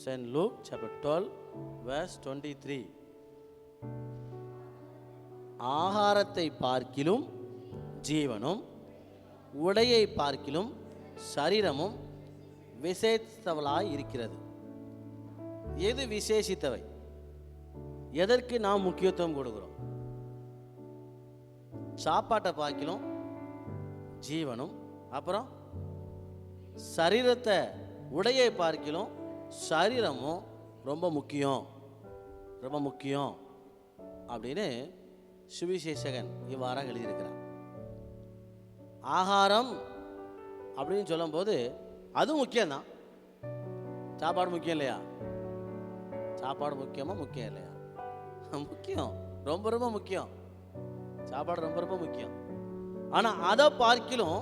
St. Luke chapter 12 verse 23. ஆகாரத்தை பார்க்கிலும் ஜீவனும் உடையை பார்க்கிலும் சரீரமும் விசேஷித்தவளாய் இருக்கிறது. எது விசேஷித்தவை? எதற்கு நாம் முக்கியத்துவம் கொடுக்கிறோம்? சாப்பாட்டை பார்க்கிலும் ஜீவனும், அப்புறம் சரீரத்தை உடையை பார்க்கிலும் சரீரமும் ரொம்ப முக்கியம், ரொம்ப முக்கியம் அப்படின்னு சுவிசேஷகன் இவ்வாறாக எழுதியிருக்கிறார். ஆகாரம் அப்படின்னு சொல்லும்போது அதுவும் முக்கியம்தான். சாப்பாடு முக்கியம் இல்லையா? சாப்பாடு முக்கியமா முக்கியம் இல்லையா? முக்கியம், ரொம்ப ரொம்ப முக்கியம். சாப்பாடு ரொம்ப ரொம்ப முக்கியம். ஆனால் அதை பார்க்கிலும்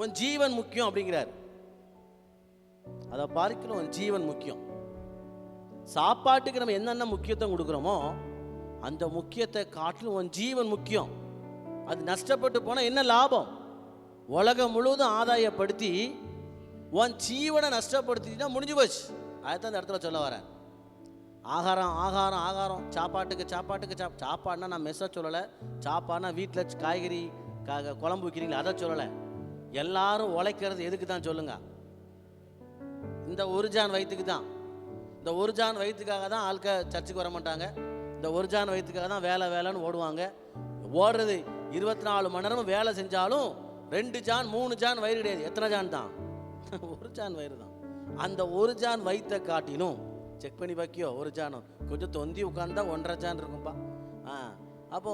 உன் ஜீவன் முக்கியம் அப்படிங்கிறார். அதை பார்க்கிலும் உன் ஜீவன் முக்கியம். சாப்பாட்டுக்கு நம்ம என்னென்ன முக்கியத்துவம் கொடுக்குறோமோ அந்த முக்கியத்தை காட்டிலும் உன் ஜீவன் முக்கியம். அது நஷ்டப்பட்டு போனால் என்ன லாபம்? உலகம் முழுவதும் ஆதாயப்படுத்தி உன் ஜீவனை நஷ்டப்படுத்தினா முடிஞ்சு போச்சு. அதுதான் இந்த இடத்துல சொல்ல வரேன். ஆகாரம் ஆகாரம் ஆகாரம், சாப்பாட்டுக்கு சாப்பாட்டுக்கு சாப்பாடுனா நான் மெஸ்ஸை சொல்லலை. சாப்பாடுனா வீட்டில் காய்கறி குழம்பு வைக்கிறீங்களா அதை சொல்லலை. எல்லாரும் உழைக்கிறது எதுக்கு தான் சொல்லுங்க? இந்த ஒரு ஜான் வயிற்றுக்கு தான். இந்த ஒரு ஜான் வயிற்றுக்காக தான் ஆட்க சர்ச்சுக்கு வர மாட்டாங்க. இந்த ஒரு ஜான் வயிற்றுக்காக தான் வேலை வேலைன்னு ஓடுவாங்க. ஓடுறது 24 மணி நேரமும் வேலை செஞ்சாலும் 2 ஜான் 3 ஜான் வயிறு கிடையாது. எத்தனை ஜான் தான்? ஒரு ஜான் வயிறு தான். அந்த ஒரு ஜான் வயிற்றை காட்டிலும் செக் பண்ணி பார்க்கியோ, ஒரு ஜானும் கொஞ்சம் தொந்தி உட்கார்ந்தா 1.5 ஜான் இருக்கும்பா. அப்போ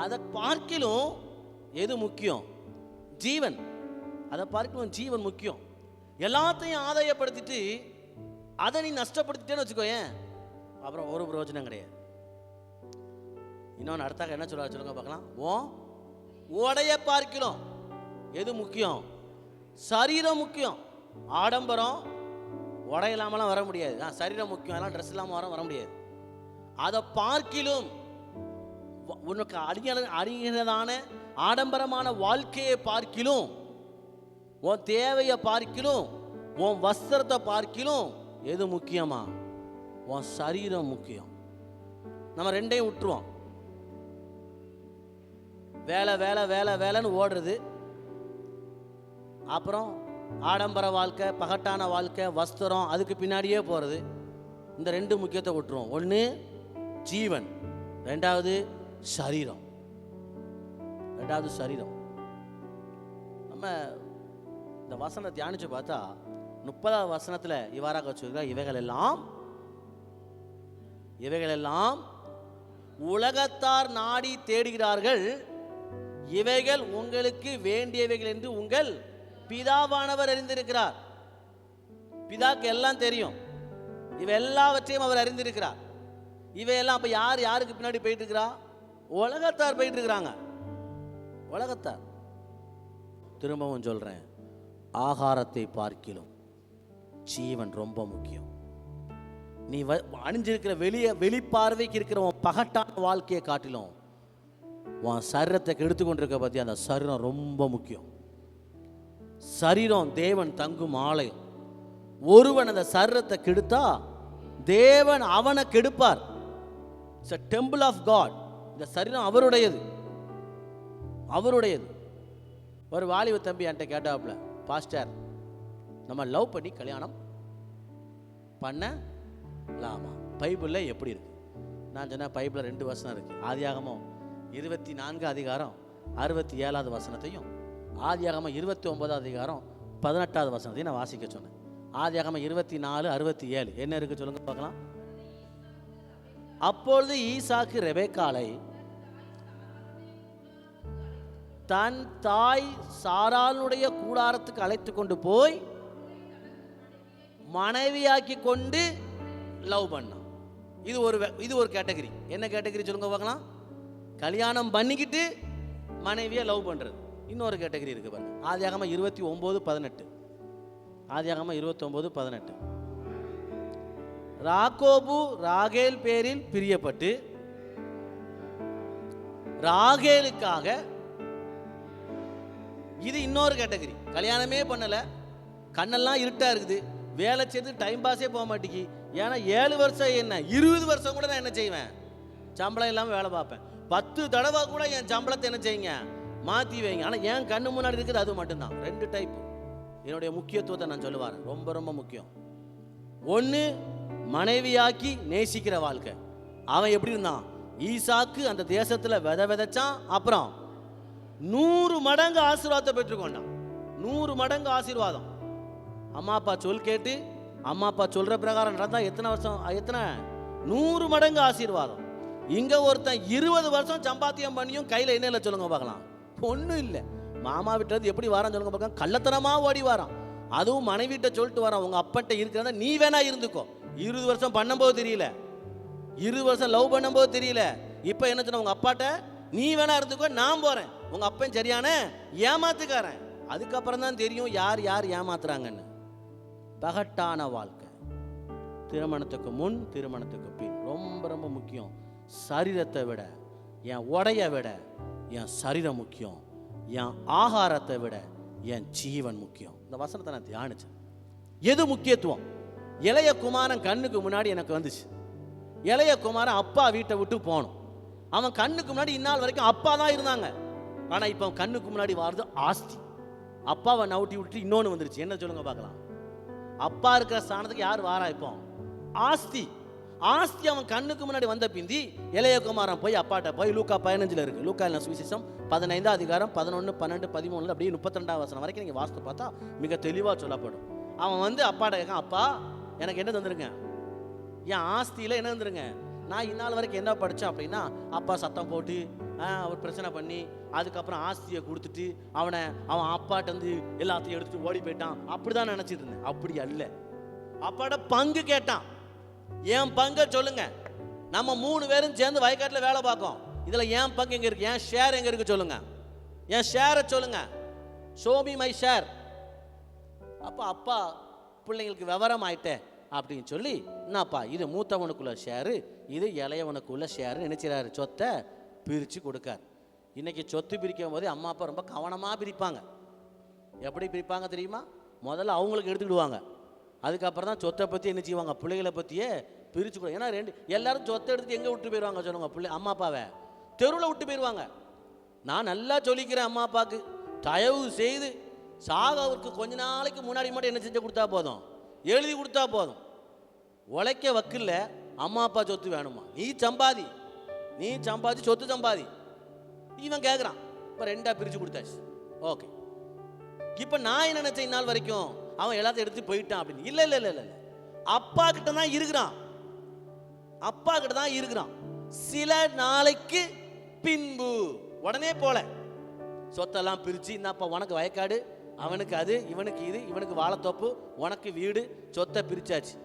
அதை பார்க்கிலும் எது முக்கியம்? ஜீவன். அதை பார்க்கிலும் ஜீவன் முக்கியம். எல்லாத்தையும் ஆதாயப்படுத்திட்டு அதை நீ நஷ்டப்படுத்திட்டேன்னு வச்சுக்கோ, ஏன் அப்புறம் ஒரு பிரயோஜனம் கிடையாது. இன்னொன்று அடுத்தாக என்ன சொல்ல சொல்லுங்க பார்க்கலாம். உடைய பார்க்கிறோம் எது முக்கியம்? சரீரம் முக்கியம். ஆடம்பரம் உடை இல்லாமலாம் வர முடியாது. சரீரம் முக்கியம். எல்லாம் ட்ரெஸ் இல்லாமல் வர முடியாது. அதை பார்க்கிலும் உனக்கு அடிகிறதான ஆடம்பரமான வாழ்க்கையை பார்க்கிலும், உன் தேவையை பார்க்கிலும், உன் வஸ்திரத்தை பார்க்கிலும் எது முக்கியமா? உன் சரீரம் முக்கியம். நம்ம ரெண்டையும் விட்டுருவோம். வேலை வேலை வேலை வேலைன்னு ஓடுறது, அப்புறம் ஆடம்பர வாழ்க்கை, பகட்டான வாழ்க்கை, வஸ்திரம், அதுக்கு பின்னாடியே போகிறது. இந்த 2 முக்கியத்தை விட்டுருவோம். ஒன்று ஜீவன், ரெண்டாவது சரீரம். நம்ம இந்த வசனத்தை தியானிச்சு பார்த்தா 30வது வசனத்தில் இவ்வாறாக வச்சுருக்கா, இவைகளெல்லாம் உலகத்தார் நாடி தேடுகிறார்கள், இவைகள் உங்களுக்கு வேண்டியவைகள் என்று உங்கள் பிதாவானவர் அறிந்திருக்கிறார். பிதாக்கு எல்லாம் தெரியும். இவை எல்லாவற்றையும் அவர் அறிந்திருக்கிறார். இவையெல்லாம் அப்ப யாருக்கு பின்னாடி போயிட்டு இருக்கிறா? உலகத்தார் போயிட்டு இருக்கிறாங்க. உலகத்தார். திரும்பவும் சொல்றேன், ஆகாரத்தை பார்க்கிலும் ஜீவன் ரொம்ப முக்கியம். நீ அணிஞ்சிருக்கிற வெளிப்பார்வைக்கு இருக்கிற உன் பகட்டான வாழ்க்கையை காட்டிலும் உன் சரீரத்தை கெடுத்து கொண்டிருக்க பத்தி அந்த சரீரம் ரொம்ப முக்கியம். சரீரம் தேவன் தங்கும் ஆலயம். ஒருவன் அந்த சரீரத்தை கெடுத்தா தேவன் அவனை கெடுப்பார். It's a temple of God. இந்த சரீரம் அவருடையது. ஒரு வாலிப தம்பி என்கிட்ட கேட்டாப்புல, பாஸ்டர் நம்ம லவ் பண்ணி கல்யாணம் பண்ணலாமா? பைபிளில் எப்படி இருக்கு? நான் சொன்னேன், பைபிளில் 2 வசனம் இருக்கு. ஆதியாகமம் 24 அதிகாரம் 67வது வசனத்தையும், ஆதியாகமம் 29வது அதிகாரம் 18வது வசனத்தையும் நான் வாசிக்க சொன்னேன். ஆதியாகமம் 24:67 என்ன இருக்கு சொல்லுங்க பார்க்கலாம். அப்பொழுது ஈசாக்கு ரெபெக்காளை தன் தாய் சாராளுடைய கூடாரத்துக்கு அழைத்து கொண்டு போய் மனைவியாக்கி கொண்டு லவ் பண்ணான். இது ஒரு கேட்டகரி. என்ன கேட்டகரி சொல்லுங்க பார்க்கலாம். கல்யாணம் பண்ணிக்கிட்டு மனைவியை லவ் பண்றது. இன்னொரு கேட்டகரி இருக்கு பாருங்க. ஆதியாகமம் 29:18. ஆதியாகமம் 29:18. ராகோபு ராகேல் பேரில் பிரியப்பட்டு ராகேலுக்காக, இது இன்னொரு கேட்டகரி. கல்யாணமே பண்ணல, கண்ணெல்லாம் இருட்டா இருக்குது, வேலை செய்து டைம் பாஸே போக மாட்டேங்கி. ஏன்னா 7 வருஷம் என்ன 20 வருஷம் கூட நான் என்ன செய்வேன், சம்பளம் இல்லாமல் வேலை பார்ப்பேன். 10 தடவை கூட என் சம்பளத்தை என்ன செய்யுங்க, மாற்றி வைங்க. ஆனால் என் கண்ணு முன்னாடி இருக்குது அது மட்டும்தான். 2 டைப். என்னுடைய முக்கியத்துவத்தை நான் சொல்லுவார், ரொம்ப ரொம்ப முக்கியம். ஒன்று, மனைவியாக்கி நேசிக்கிற வாழ்க்கை. அவன் எப்படி இருந்தான், ஈசாக்கு அந்த தேசத்தில் விதைச்சான், அப்புறம் 100 மடங்கு ஆசீர்வாதத்தை பெற்றுக்கொண்டான். 100 மடங்கு ஆசீர்வாதம். அம்மா அப்பா சொல் கேட்டு அம்மா அப்பா சொல்ற பிரகாரம் நடந்தா எத்தனை வருஷம், எத்தனை 100 மடங்கு ஆசீர்வாதம். இங்க ஒருத்தன் 20 வருஷம் சம்பாத்தியம் பண்ணியும் கையில என்ன இல்லை சொல்லுங்க பார்க்கலாம், ஒன்றும் இல்லை. மாமா வீட்டில் எப்படி வரான்னு சொல்லுங்க பார்க்கலாம், கள்ளத்தனமா ஓடி வரான். அதுவும் மனைவிட்ட சொல்லிட்டு வரான், உங்க அப்பட்ட இருக்கிறத நீ வேணா இருந்துக்கோ. 20 வருஷம் பண்ணும்போது தெரியல, 20 வருஷம் லவ் பண்ணும்போது தெரியல. இப்போ என்ன சொன்ன, உங்க அப்பாட்ட நீ வேணா இருந்துக்கோ, நான் போறேன். உங்க அப்பன் சரியான ஏமாத்துக்காரன். அதுக்கப்புறம் தான் தெரியும் யார் யார் ஏமாத்துறாங்கன்னு. பகட்டான வாழ்க்கை. திருமணத்துக்கு முன் திருமணத்துக்கு பின் ரொம்ப ரொம்ப முக்கியம். சரீரத்தை விட, என் உடைய விட என் சரீரம் முக்கியம். என் ஆகாரத்தை விட என் ஜீவன் முக்கியம். இந்த வசனத்தை நான் தியானிச்சேன். எது முக்கியத்துவம்? இளைய குமாரன் கண்ணுக்கு முன்னாடி எனக்கு வந்துச்சு. இளைய குமாரன் அப்பா வீட்டை விட்டு போகணும். அவன் கண்ணுக்கு முன்னாடி இந்நாள் வரைக்கும் அப்பா தான் இருந்தாங்க. ஆனால் இப்போ கண்ணுக்கு முன்னாடி வாருது ஆஸ்தி. அப்பாவை நவுட்டி விட்டு இன்னொன்று வந்துருச்சு. என்ன சொல்லுங்க பார்க்கலாம். அப்பா இருக்கிற ஸ்தானத்துக்கு யார் வாரா இப்போ? ஆஸ்தி. ஆஸ்தி அவன் கண்ணுக்கு முன்னாடி வந்த பிந்தி இளைய குமாரன் போய் அப்பாட்ட போய், லூக்கா 15 இருக்கு, லூக்கா சுவிசேஷம் 15 அதிகாரம் 11, 12, 13 அப்படியே 32 வசனம் வரைக்கும் நீங்கள் வாசித்து பார்த்தா மிக தெளிவாக சொல்லப்படும். அவன் வந்து அப்பாட்ட கேட்கான், அப்பா எனக்கு என்ன தந்துருங்க, என் ஆஸ்தியில் என்ன தந்துருங்க. நான் இந்நாள் வரைக்கும் என்ன படித்தேன் அப்படின்னா, அப்பா சத்தம் போட்டு அவர் பிரச்சனை பண்ணி அதுக்கப்புறம் ஆஸ்தியை கொடுத்துட்டு அவன் அப்பாட்ட வந்து எல்லாத்தையும் எடுத்துட்டு ஓடி போயிட்டான். அப்படிதான் நினைச்சிட்டு இருந்தேன். அப்படி அல்ல. அப்பாட்ட பங்கு கேட்டான். என் பங்கை சொல்லுங்க. நம்ம 3 பேரும் சேர்ந்து வயக்காட்டில் வேலை பார்க்கோம். இதுல என் பங்கு எங்க இருக்கு, என் ஷேர் எங்க இருக்கு சொல்லுங்க, என் ஷேரை சொல்லுங்க, ஷோ மீ மை ஷேர். அப்பா பிள்ளைங்களுக்கு விவரம் ஆயிட்டேன் அப்படின்னு சொல்லி, என்னப்பா இது மூத்தவனுக்குள்ள ஷேரு, இது இளையவனுக்குள்ள ஷேரு நினைச்சாரு. சொத்தை பிரித்து கொடுக்கார். இன்னைக்கு சொத்து பிரிக்கும் போதே அம்மா அப்பா ரொம்ப கவனமாக பிரிப்பாங்க. எப்படி பிரிப்பாங்க தெரியுமா? முதல்ல அவங்களுக்கு எடுத்துக்கிடுவாங்க, அதுக்கப்புறம் தான் சொத்தை பற்றி என்ன செய்வாங்க, பிள்ளைகளை பற்றியே பிரித்து கொடு. ஏன்னா எல்லாரும் சொத்தை எடுத்துட்டு எங்கே விட்டு போயிடுவாங்க சொல்லுங்க, அம்மா அப்பாவை தெருவில் விட்டு போயிடுவாங்க. நான் நல்லா சொல்லிக்கிறேன், அம்மா அப்பாவுக்கு தயவு செய்து சாகவருக்கு கொஞ்ச நாளைக்கு முன்னாடி மட்டும் என்ன செஞ்சு கொடுத்தா போதும், எழுதி கொடுத்தா போதும். உழைக்க வக்கில்ல அம்மா அப்பா சொத்து வேணுமா, நீ சம்பாதி சொத்து சம்பாதி. இவன் கேட்குறான். இப்போ 2ஆ பிரித்து கொடுத்தாச்சு. ஓகே, இப்போ நான் என்ன நினைச்சேன், இந்நாள் வரைக்கும் அவன் எல்லாத்தையும் எடுத்து போயிட்டான் அப்படின்னு. இல்லை இல்லை இல்லை இல்லை, அப்பா கிட்ட தான் இருக்கிறான். சில நாளைக்கு பின்பு, உடனே போல சொத்தெல்லாம் பிரித்து, இந்தப்பா உனக்கு வயக்காடு, அவனுக்கு அது, இவனுக்கு இது, இவனுக்கு வாழைத்தோப்பு, உனக்கு வீடு, சொத்தை பிரிச்சாச்சு.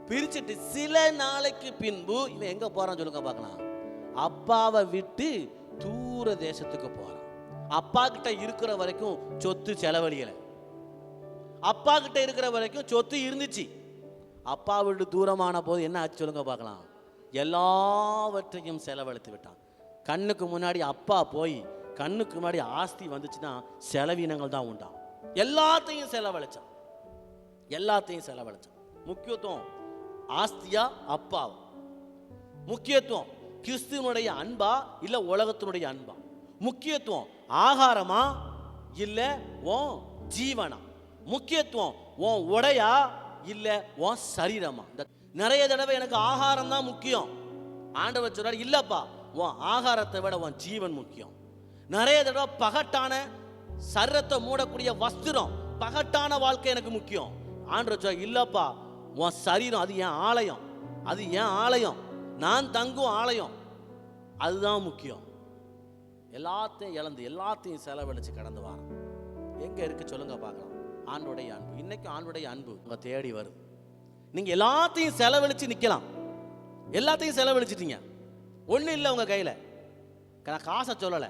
பிரிச்சுட்டு சில நாளைக்கு பின்பு இவன் எங்க போறான் சொல்லுங்க பார்க்கலாம், அப்பாவை விட்டு தூர தேசத்துக்கு போறான். அப்பா கிட்ட இருக்கிற வரைக்கும் சொத்து செலவழியலை. அப்பா கிட்ட இருக்கிற வரைக்கும் சொத்து இருந்துச்சு. அப்பா விட்டு தூரமான போது என்ன ஆச்சு சொல்லுங்க பார்க்கலாம், எல்லாவற்றையும் செலவழித்து விட்டான். கண்ணுக்கு முன்னாடி அப்பா போய் கண்ணுக்கு முன்னாடி ஆஸ்தி வந்துச்சுன்னா செலவினங்கள் தான் உண்டாம். எல்லாத்தையும் செலவழிச்சான். முக்கியத்துவம் ஆஸ்தியா அப்பாவா? முக்கியத்துவம் கிறிஸ்துவனுடைய அன்பா இல்ல உலகத்தினுடைய அன்பா? முக்கியத்துவம் ஆகாரமா இல்ல உன் ஜீவனா? முக்கியத்துவம் உன் உடையா இல்ல உன் சரீரமா? நிறைய தடவை எனக்கு ஆகாரம் தான் முக்கியம். ஆண்டவர் சொல்றாரு, இல்லப்பா உன் ஆகாரத்தை விட உன் ஜீவன் முக்கியம். நிறைய தடவை பகட்டான சரீரத்தை மூடக்கூடிய வஸ்திரம், பகட்டான வாழ்க்கை எனக்கு முக்கியம். ஆண்டவர் சொல்றாரு, இல்லப்பா உன் சரீரம் அது என் ஆலயம், நான் தங்கும் ஆலயம், அதுதான் முக்கியம். எல்லாத்தையும் இழந்து எல்லாத்தையும் செலவழிச்சு கடந்து வாரம் எங்க இருக்கு சொல்லுங்க பார்க்கலாம். ஆண்டோடைய அன்பு. இன்னைக்கு ஆண்டோடைய அன்பு உங்க தேடி வருது. நீங்க எல்லாத்தையும் செலவழிச்சு நிக்கலாம். எல்லாத்தையும் செலவழிச்சிட்டீங்க, ஒன்றும் இல்லை உங்க கையில். நான் காசை சொல்லலை,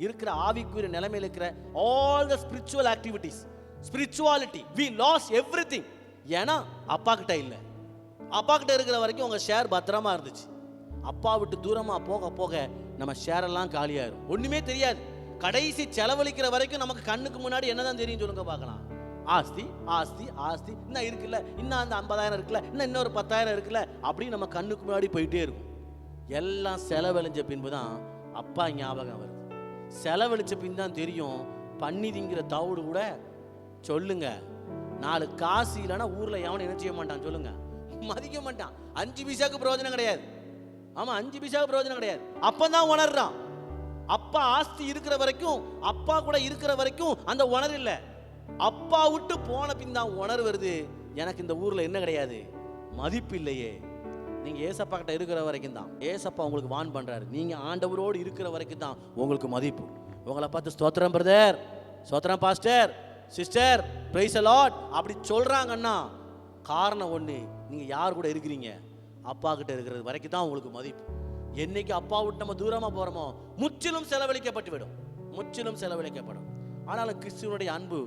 இருக்கிற ஆவிக்குரிய நிலைமையில் இருக்கிற all the spiritual activities, spirituality, we lose everything. ஏன்னா அப்பா கிட்ட இல்லை. அப்பா கிட்ட இருக்கிற வரைக்கும் உங்க ஷேர் பத்திரமா இருந்துச்சு. அப்பா விட்டு தூரமா போக போக நம்ம ஷேர் எல்லாம் காலியாயிரும், ஒண்ணுமே தெரியாது. கடைசி செலவழிக்கிற வரைக்கும் நமக்கு கண்ணுக்கு முன்னாடி என்னதான் தெரியும் சொல்லுங்க பார்க்கலாம், ஆஸ்தி ஆஸ்தி ஆஸ்தி, இன்னும் இருக்குல்ல, இன்னும் அந்த 50,000 இருக்குல்ல, இன்னும் இன்னொரு 10,000 இருக்குல்ல, அப்படின்னு நம்ம கண்ணுக்கு முன்னாடி போயிட்டே இருக்கும். எல்லாம் செலவழிஞ்ச பின்பு தான் அப்பா ஞாபகம் வருது. செலவழிச்ச பின் தான் தெரியும், பண்ணி திங்கிற தவிடு கூட சொல்லுங்க 4 காசு இல்லைன்னா ஊர்ல எவனும் என்ன செய்ய மாட்டான் சொல்லுங்க, மதிக்க மாட்டான். 5 பைசாக்கு பிரயோஜனம் கிடையாது. ஆமா, 5 பைசாக்கு பிரயோஜனம் கிடையாது. அப்பதான் உணர்றான். அப்பா ஆஸ்தி இருக்கிற வரைக்கும், அப்பா கூட இருக்கிற வரைக்கும் அந்த உணர்வு இல்லை. அப்பா விட்டு போன பின் தான் உணர்வு வருது, எனக்கு இந்த ஊர்ல என்ன கிடையாது, மதிப்பு இல்லையே. நீங்க ஏசப்பா கிட்ட இருக்கிற வரைக்கும் தான் ஏசப்பா உங்களுக்கு வான் பண்றாரு. நீங்க ஆண்டவரோடு இருக்கிற வரைக்கும் தான் உங்களுக்கு மதிப்பு. உங்களை பார்த்து ஸ்தோத்திரம் பிரதர், ஸ்தோத்திரம் pastor, sister, praise the Lord அப்படி சொல்றாங்கன்னா காரணம் ஒண்ணு, நீங்க யார் கூட இருக்கிறீங்க, அப்பா கிட்ட இருக்கிறது வரைக்கும் தான் உங்களுக்கு மதிப்பு. என்னைக்கு அப்பா விட்டு நம்ம தூரமா போறோமோ முற்றிலும் செலவழிக்கப்பட்டு விடும், முற்றிலும் செலவழிக்கப்படும். ஆனாலும் கிறிஸ்துவனுடைய அன்பு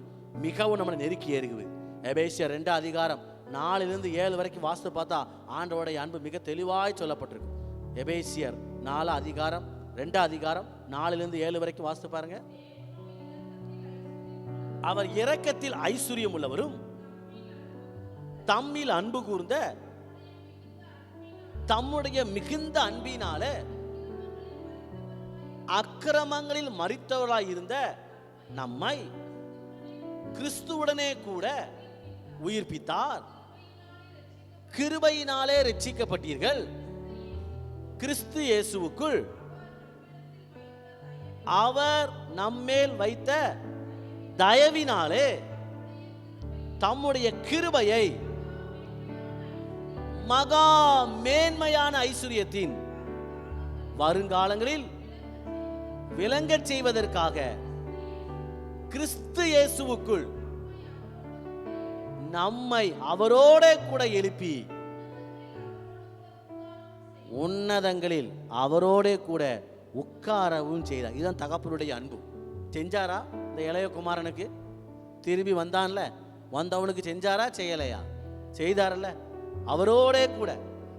மிகவும் நம்மளை நெருக்கி ஏறுகுது. எபேசியர் 2 அதிகாரம் 4 7 வரைக்கும் வாசித்து பார்த்தா ஆண்டவருடைய அன்பு மிக தெளிவாய் சொல்லப்பட்டிருக்கு. எபேசியர் 4 அதிகாரம் 2 அதிகாரம் 4 7 வரைக்கும் வாசித்து பாருங்க. அவர் இரக்கத்தில் ஐஸ்வர்யம் உள்ளவரும் தம்மில் அன்பு கூர்ந்த தம்முடைய மிகுந்த அன்பினால அக்கிரமங்களில் மரித்தவராய் இருந்த நம்மை கிறிஸ்துவுடனே கூட உயிர்ப்பித்தார். கிருபையினாலே ரட்சிக்கப்பட்டீர்கள், கிறிஸ்து இயேசுவுக்குள் அவர் நம்மேல் வைத்த தயவினாலே தம்முடைய கிருபையை மகா மேன்மையான ஐஸ்வர்யத்தின் வருங்காலங்களில் விளங்கச் செய்வதற்காக கிறிஸ்து இயேசுவுக்குள் நம்மை அவரோட கூட எழுப்பி உன்னதங்களில் அவரோட கூட உட்காரவும் செய்தார். இதுதான் தகப்பனுடைய அன்பு. செஞ்சாரா இந்த இளைய குமாரனுக்கு? திரும்பி வந்தான்ல, வந்தவனுக்கு செஞ்சாரா செய்யலையா? செய்தார்ல. அவரோட கூட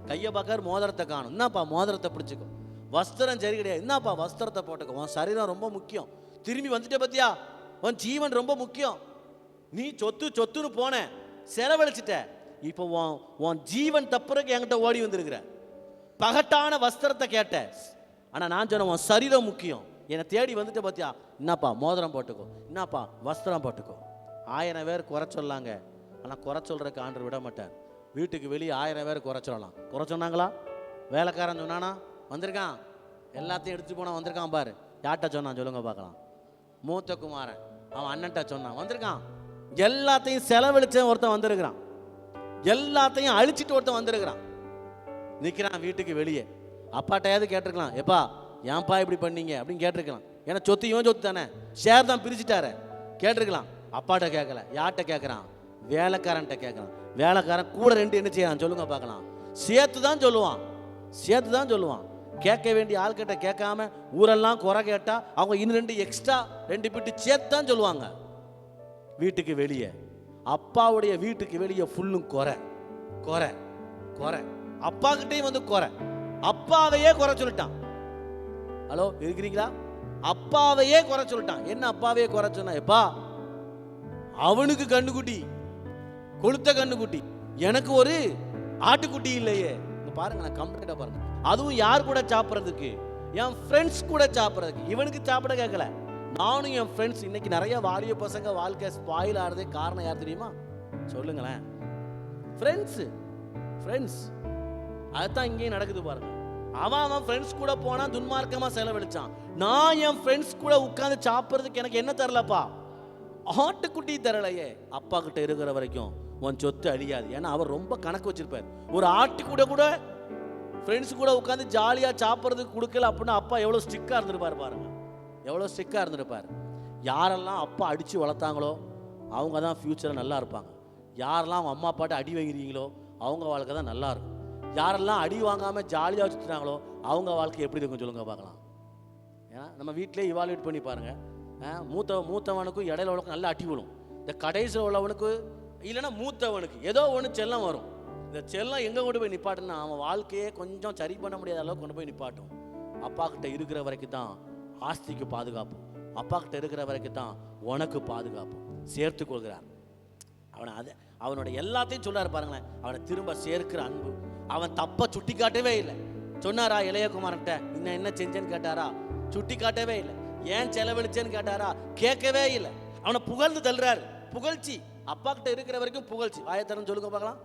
கையை பார்க்கார், மோதிரத்தை காணும். என்னப்பா மோதிரத்தை பிடிச்சிக்கோ, வஸ்திரம் சரி கிடையாது, என்னப்பா வஸ்திரத்தை போட்டுக்கோ, உன் சரீரம் ரொம்ப முக்கியம். திரும்பி வந்துட்ட பத்தியா, உன் ஜீவன் ரொம்ப முக்கியம். நீ சொத்து சொத்துன்னு போன, செலவழிச்சிட்ட, இப்போ உன் ஜீவன் தப்புறக்கு என்கிட்ட ஓடி வந்திருக்கிற. பகட்டான வஸ்திரத்தை கேட்ட, ஆனா நான் சொன்ன உன் சரீரம் முக்கியம். என்னை தேடி வந்துட்ட பத்தியா, என்னப்பா மோதிரம் போட்டுக்கோ, என்னப்பா வஸ்திரம் போட்டுக்கோ. 1000 பேர் குறை சொல்லாங்க, ஆனா குறை சொல்றதுக்கு ஆண்டவர் விட மாட்டார். வீட்டுக்கு வெளியே 1000 பேர் குறை சொல்லலாம். குறை சொன்னாங்களா? வேலைக்காரன் சொன்னானா? வந்திருக்கான், எல்லாத்தையும் எடுத்து போனா வந்திருக்கான் பாரு. யார்கிட்ட சொன்னான் சொல்லுங்க பார்க்கலாம்? மூத்த குமாரன் அவன் அண்ணன்ட்ட சொன்னான், வந்திருக்கான். எல்லாத்தையும் செலவழிச்ச ஒருத்தன் வந்திருக்கிறான், எல்லாத்தையும் அழிச்சிட்டு ஒருத்தன் வந்திருக்கிறான். நிற்கிறான் வீட்டுக்கு வெளியே. அப்பாட்டையாவது கேட்டிருக்கலாம், எப்பா ஏன்பா இப்படி பண்ணீங்க அப்படின்னு கேட்டிருக்கலாம். ஏன்னா சொத்து இவன் சொத்து தானே, ஷேர் தான் பிரிச்சுட்டாரு. கேட்டிருக்கலாம். அப்பாட்ட கேட்கல. யார்கிட்ட கேட்குறான்? வேலைக்காரன்ட்ட கேட்குறான். வேலைக்காரன் கூட 2 என்ன செய்யறான் சொல்லுங்க பார்க்கலாம்? சேர்த்து தான் சொல்லுவான், சேர்த்து தான் சொல்லுவான். கேட்க வேண்டிய ஆள்கிட்ட கேட்காம ஊரெல்லாம் குறை கேட்டா அவங்க இன்னும் 2 எக்ஸ்ட்ரா 2 பிட்டு சேர்த்து தான் சொல்லுவாங்க. வீட்டுக்கு வெளியே, அப்பாவுடைய வீட்டுக்கு வெளியே ஃபுல்லும் குறை குறை குறை. அப்பா கிட்டையும் வந்து குறை. அப்பாவையே குறை சொல்லிட்டான். ஹலோ இருக்கிறீங்களா? அப்பாவையே குறை சொல்லிட்டான். என்ன அப்பாவையே குறை சொன்னா? எப்பா அவனுக்கு கண்ணுக்குட்டி, கொளுத்த கண்ணுக்குட்டி, எனக்கு ஒரு ஆட்டுக்குட்டி இல்லையே. பாருங்க, நான் கம்ப்ளீட்டா பாருங்க. அதுவும் யார் கூட சாப்பிட்றதுக்கு? என் ஃப்ரெண்ட்ஸ் கூட சாப்பிட்றதுக்கு. இவனுக்கு சாப்பிட கேட்கல. நானும் என் ஃப்ரெண்ட்ஸ். இன்னைக்கு நிறைய வாலிய பசங்க வாழ்க்கை ஸ்பாயில் ஆகிறதே காரணம் யார் தெரியுமா? சொல்லுங்களேன். Friends, friends. அதுதான் இங்கேயும் நடக்குது பாருங்க. அவன் ஃப்ரெண்ட்ஸ் கூட போனா துன்மார்க்கமா செலவழிச்சான். நான் என் ஃப்ரெண்ட்ஸ் கூட உட்கார்ந்து சாப்பிட்றதுக்கு எனக்கு என்ன தரலப்பா? ஆட்டுக்குட்டி தரலையே. அப்பா கிட்ட இருக்கிற வரைக்கும் உன் சொத்து அழியாது. ஏன்னா அவர் ரொம்ப கணக்கு வச்சிருப்பார். ஒரு ஆட்டு கூட ஃப்ரெண்ட்ஸ் கூட உட்காந்து ஜாலியாக சாப்பிட்றதுக்கு கொடுக்கல அப்படின்னா அப்பா எவ்வளோ ஸ்ட்ரிக்டாக இருந்திருப்பார் பாருங்க, எவ்வளோ ஸ்ட்ரிக்டாக இருந்திருப்பார். யாரெல்லாம் அப்பா அடித்து வளர்த்தாங்களோ அவங்க தான் ஃப்யூச்சரில் நல்லா இருப்பாங்க. யாரெல்லாம் அவங்க அம்மா அப்பாட்ட அடி வாங்கிறீங்களோ அவங்க வாழ்க்கை தான் நல்லா இருக்கும். யாரெல்லாம் அடி வாங்காமல் ஜாலியாக வச்சுட்டாங்களோ அவங்க வாழ்க்கை எப்படி இருக்கும் சொல்லுங்க பார்க்கலாம். ஏன்னா நம்ம வீட்டிலே இவாலுவேட் பண்ணி பாருங்கள். மூத்தவனுக்கும் இடையில உள்ளவனுக்கும் நல்லா அடி விழும். இந்த கடைசியில் உள்ளவனுக்கு இல்லைன்னா மூத்தவனுக்கு ஏதோ ஒன்று செல்லம் வரும். இந்த செல்லம் எங்கே கொண்டு போய் நிப்பாட்டுன்னா அவன் வாழ்க்கையே கொஞ்சம் சரி பண்ண முடியாத அளவுக்கு கொண்டு போய் நிப்பாட்டும். அப்பா கிட்ட இருக்கிற வரைக்கும் தான் ஆஸ்திக்கு பாதுகாப்பு. அப்பா கிட்ட இருக்கிற வரைக்கும் தான் உனக்கு பாதுகாப்பு. சேர்த்து கொள்கிறார். அவனோட எல்லாத்தையும் சொல்லாரு பாருங்களேன். அவனை திரும்ப சேர்க்கிற அன்பு. அவன் தப்ப சுட்டி காட்டவே இல்லை. சொன்னாரா இளையகுமார்கிட்ட இன்னும் என்ன செஞ்சேன்னு கேட்டாரா? சுட்டி காட்டவே இல்லை. ஏன் செலவழிச்சேன்னு கேட்டாரா? கேட்கவே இல்லை. அவனை புகழ்ந்து தள்ளுறாரு. புகழ்ச்சி அப்பா கிட்ட இருக்கிற வரைக்கும் புகழ்ச்சி. வாயத்தரம் சொல்லுங்க பார்க்கலாம்.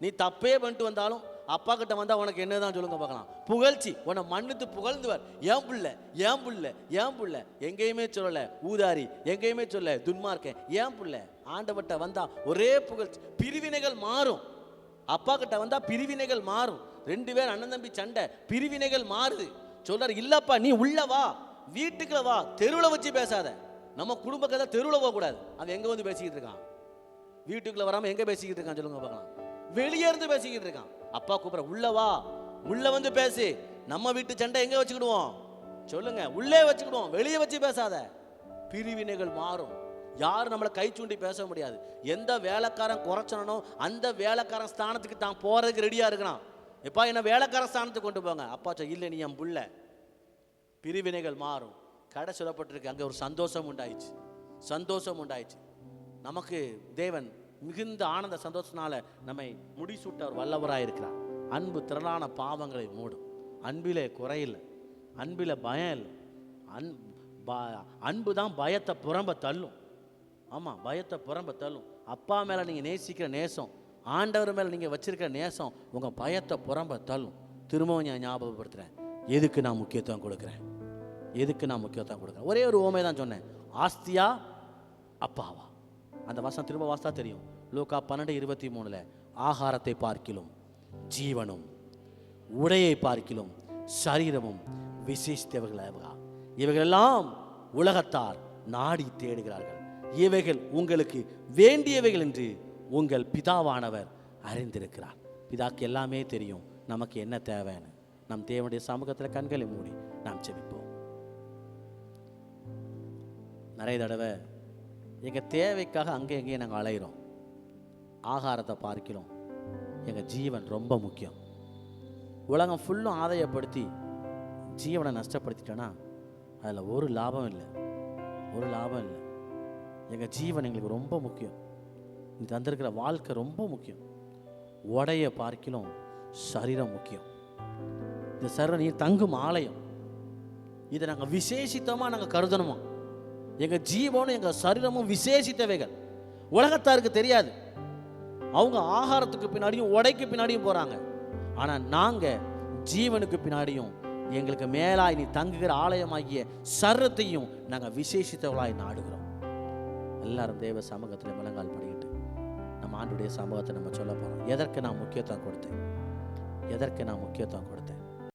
நீ தப்பே பண்ணிட்டு வந்தாலும் அப்பா கிட்ட வந்தா உனக்கு என்னதான் சொல்லுங்க பார்க்கலாம்? புகழ்ச்சி. உன்னை மன்னித்து புகழ்ந்துவார். ஏன் புள்ள, ஏன் புள்ள, ஏன் புள்ள. எங்கேயுமே சொல்லல ஊதாரி, எங்கேயுமே சொல்ல துன்மார்க்கன். ஏன் புள்ள. ஆண்டவட்ட வந்தா ஒரே புகழ்ச்சி. பிரிவினைகள் மாறும். அப்பா கிட்ட வந்தா பிரிவினைகள் மாறும். 2 பேர் அண்ணன் தம்பி சண்டை, பிரிவினைகள் மாறுது. சொல்றாரு இல்லப்பா நீ உள்ள வா, வீட்டுக்குள்ள வா, தெருவில் வச்சு பேசாத. நம்ம குடும்ப கதை தெருவில் போக கூடாது. அவன் எங்க வந்து பேசிக்கிட்டு இருக்கான்? வீட்டுக்குள்ள வராம எங்க பேசிக்கிட்டு இருக்கான் சொல்லுங்க பார்க்கலாம்? வெளியே இருந்து பேசிக்கிட்டு இருக்கான். அப்பா கூப்பிட உள்ள வா, உள்ள வந்து பேசு. நம்ம வீட்டு சண்டை எங்க வச்சுக்கிடுவோம் சொல்லுங்க? உள்ளே வச்சுக்கிடுவோம், வெளியே வச்சு பேசாத. பிரிவினைகள் மாறும். யாரும் நம்மளை கை சூண்டி பேச முடியாது. எந்த வேலைக்காரன் குறைச்சனோ அந்த வேலைக்காரன் ஸ்தானத்துக்கு தான் போறதுக்கு ரெடியா இருக்கிறான். எப்பா என்ன வேலைக்கார ஸ்தானத்துக்கு கொண்டு போங்க. அப்பா இல்லை நீ என் புள்ள. பிரிவினைகள் மாறும். கடை சொல்லப்பட்டிருக்கு அங்கே ஒரு சந்தோஷம் உண்டாயிடுச்சு. சந்தோஷம் உண்டாயிடுச்சு. நமக்கு தேவன் மிகுந்த ஆனந்த சந்தோஷத்தினால நம்மை முடிசூட்ட ஒரு வல்லவராக இருக்கிறார். அன்பு திரளான பாவங்களை மூடும். அன்பிலே குறையில்லை, அன்பில் பயம் இல்லை. அன்பு தான் பயத்தை புறம்ப தள்ளும். ஆமாம், பயத்தை புறம்ப தள்ளும். அப்பா மேலே நீங்கள் நேசிக்கிற நேசம், ஆண்டவர் மேலே நீங்கள் வச்சிருக்கிற நேசம் உங்கள் பயத்தை புறம்ப தள்ளும். திரும்பவும் நான் ஞாபகப்படுத்துகிறேன், எதுக்கு நான் முக்கியத்துவம் கொடுக்குறேன், எதுக்கு நான் முக்கியத்துவம் கொடுக்குறேன். ஒரே ஒரு ஓமை தான் சொன்னேன், ஆஸ்தியா அப்பாவா. அந்த வசனம் திரும்ப வாசித்தா தெரியும். லூக்கா 12:23 ஆகாரத்தை பார்க்கிலும் ஜீவனும் உடையை பார்க்கிலும் சரீரமும் விசேஷித்தவர்களா, இவைகளெல்லாம் உலகத்தார் நாடி தேடுகிறார்கள். இவைகள் உங்களுக்கு வேண்டியவைகள் என்று உங்கள் பிதாவானவர் அறிந்திருக்கிறார். பிதாக்கு எல்லாமே தெரியும் நமக்கு என்ன தேவைன்னு. நம் தேவனுடைய சமூகத்தில் கண்களை மூடி நாம் செபிப்போம். நிறைய தடவை எங்கள் தேவைக்காக அங்கே எங்கேயும் நாங்கள் அலைகிறோம். ஆகாரத்தை பார்க்கிறோம். எங்கள் ஜீவன் ரொம்ப முக்கியம். உலகம் ஃபுல்லும் ஆதாயப்படுத்தி ஜீவனை நஷ்டப்படுத்திட்டோன்னா அதில் ஒரு லாபம் இல்லை, ஒரு லாபம் இல்லை. எங்கள் ஜீவன் எங்களுக்கு ரொம்ப முக்கியம். நீ தந்திருக்கிற வாழ்க்கை ரொம்ப முக்கியம். உடைய பார்க்கிலும் சரீரம் முக்கியம். இந்த சரீரம் நீ தங்கும் ஆலயம். இதை நாங்கள் விசேஷித்தமாக நாங்கள் கருதணுமா? எங்கள் ஜீவனும் எங்கள் சரீரமும் விசேஷித்தவைகள். உலகத்தாருக்கு தெரியாது. அவங்க ஆகாரத்துக்கு பின்னாடியும் உடைக்கு பின்னாடியும் போகிறாங்க. ஆனால் நாங்கள் ஜீவனுக்கு பின்னாடியும் எங்களுக்கு மேலாய் நீ தங்குகிற ஆலயமாகிய சரீரத்தையும் நாங்கள் விசேஷித்தவளாய் நாடுகிறோம். எல்லாரும் தேவ சமூகத்தில் முழங்கால் படிக்கிட்டு நம்ம ஆண்டுடைய சமூகத்தை நம்ம சொல்ல போகிறோம். எதற்கு நான் முக்கியத்துவம் கொடுத்தேன், எதற்கு நான் முக்கியத்துவம் கொடுத்தேன்?